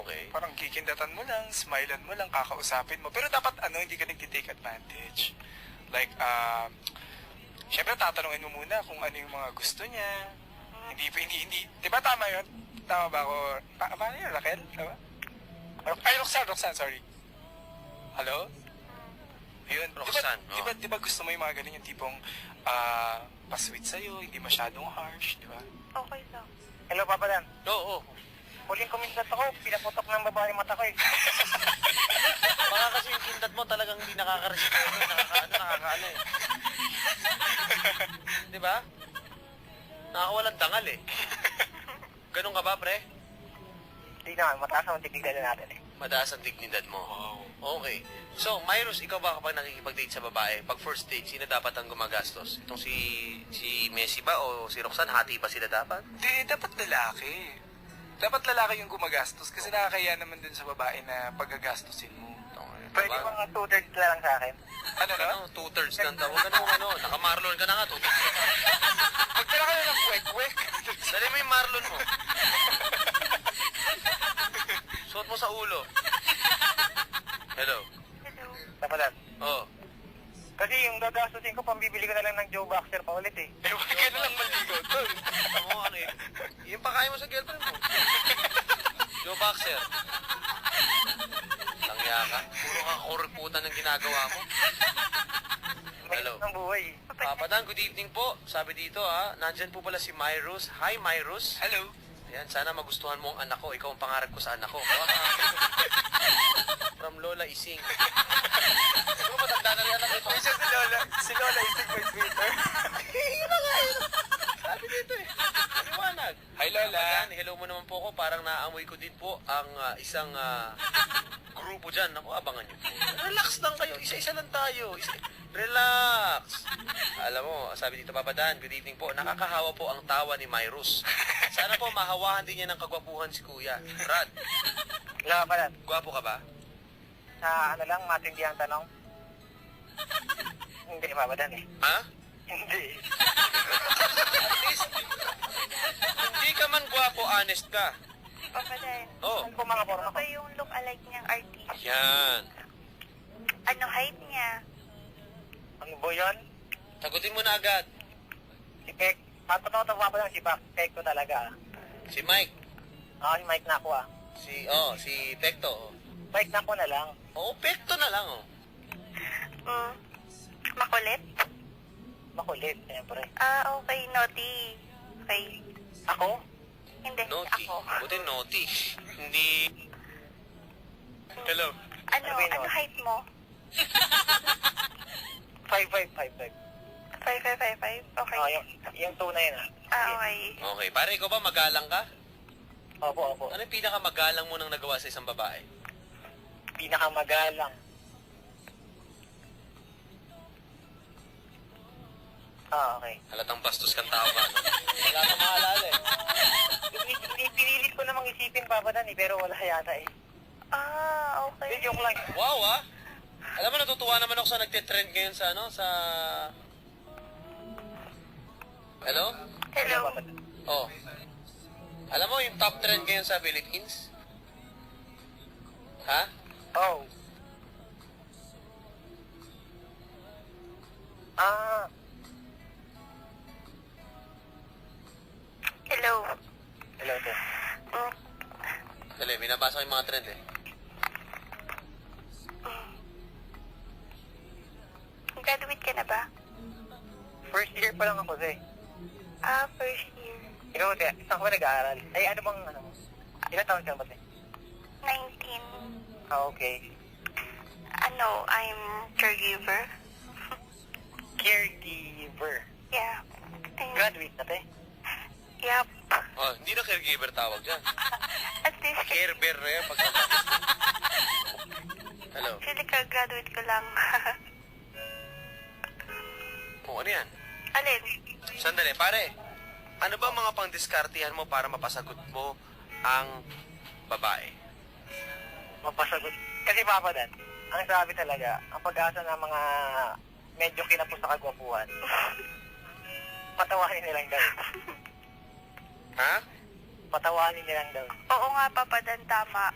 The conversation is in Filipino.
Okay. Parang kikindatan mo lang, smilean mo lang, kakausapin mo. Pero dapat hindi ka nagtitake advantage. Like, syempre tatanungin mo muna kung ano yung mga gusto niya. Hindi. Di ba tama yun? Tama ba ako? Paano yun, Raquel? Tama? Ay, Roxanne, sorry. Hello? Yun. Roxanne, Di ba gusto mo yung mga ganun, yung tipong pa-sweet sa'yo, hindi masyadong harsh, di ba? Okay lang. Hello, Papa Dan. Oo. Huling kumindat ako, pinaputok ng babae mata ko eh. Baka kasi yung kindat mo talagang hindi nakaka-respeto, nakakaano eh. Di ba? Nakakawalang dangal eh. Ganun ka ba, pre? Hindi naman, mataas ang tigilan natin eh. Madaas ang dignidad mo. Okay. So, Myros, ikaw ba kapag nakikipag-date sa babae, pag first date, sino dapat ang gumagastos? Itong si Messi ba o si Roxanne, hati pa sila dapat? Hindi, dapat lalaki. Dapat lalaki yung gumagastos kasi nakakaya naman din sa babae na paggagastusin mo. Pwede mga 2/3 na lang sa akin. Ano na? Ano, 2/3 lang daw. Huwag ano, naka-marlon ka na nga, 2/3 ka pa. Magtala ka na ng kwek-kwek. Dali mo yung marlon mo. Suot mo sa ulo. Hello. Hello. Papa Dan. Oh. Kasi yung gagastusin ko, pambibili ko na lang ng Joe Boxer pa ulit eh. Eh, huwag ka na lang maligo, tol. Oo, ano eh. Yung pakain mo sa girlfriend mo. Joe Boxer. Langya ka. Puro ka kurputan ng ginagawa mo. Hello. Mahirap ng buhay. Papa Dan, good evening po. Sabi dito nandyan po pala si Myros. Hi, Myros. Hello. Ayan, sana magustuhan mo ang anak ko. Ikaw ang pangarap ko sa anak ko. From Lola Ising. Ano ba matanda na rin anak ito? May siya si Lola isig may Twitter. Yun na nga yun. Sabi dito eh. Liwanag. Hi, Lola. Ayan, hello mo naman po ko. Parang naamoy ko din po ang isang grupo dyan. Naku, abangan nyo po. Relax lang kayo. Isa-isa lang tayo. Relax. Alam mo, sabi dito, Papa Dan, good evening po. Nakakahawa po ang tawa ni Myros. Sana po mahawahan din niya ng kagwapuhan si Kuya. Brad, Hello, Papa Dan. gwapo ka ba? Sa ano lang, matindi ang tanong. Hindi, Papa Dan eh. Ha? Hindi. At least, hindi ka man gwapo, honest ka. Papa Dan. Oh, Ano po mga forma Ano ko? ba yung look-alike niyang artist? yan. Ano height niya? Ano po yun? Sagutin mo na agad. Si Pek. Totoo Papa Dan, si Pek ko talaga. Si Mike. Si Mike na ako ah. Si Pekto. Mike na ako na lang. Oo, Pekto na lang, oh. Makulit? Makulit, siyempre. Okay. Naughty. Okay. Ako? Hindi, Naughty. ako. Buti naughty. Hindi... Hello. Ano Ano ba yun, height mo? 5'5", 5'5". 5'5". Okay. Yung 2 na yun ah. Okay. Okay, pare, ikaw ba magalang ka? Opo. Ano yung pinakamagalang mo nang nagawa sa isang babae? Pinakamagalang. Okay. Halatang bastos kang tao ka, no? Wala kang maalala eh. Pinilit ko namang isipin, Papa Dan eh, pero wala yata eh. Okay. Hindi, joke lang. Wow, Alam mo, natutuwa naman ako sa nagtitrend ngayon sa Hello? Hello. Papa Dan. Oh. Alam mo yung top trend ngayon sa Philippines? Ha? Oh. Hello. Hello, te. Dali, binabasa ko yung mga trend eh. Graduate ka na ba? First year pa lang ako, te. First year. Ikaw, te, saan ka ba nag-aaral? Ay, ano bang, ilang taon ka ba, te? 19. Okay. I'm caregiver. Caregiver. Yeah. Graduate na, te. Yup. Oh, hindi na caregiver tawag dyan. At least, Carebear na yan. Hello? actually, ka-graduate ko lang. Oh, ano yan? Alin? Sandali, pare. Ano ba ang mga pang-diskartihan mo para mapasagot mo ang babae? Mapasagot. Kasi, Papa Dan, ang sabi talaga, ang pag-asa ng mga medyo kinapos sa kagwapuhan, patawanin nilang daw. Ha? Patawanin nilang daw. Oo nga, Papa Dan, tama.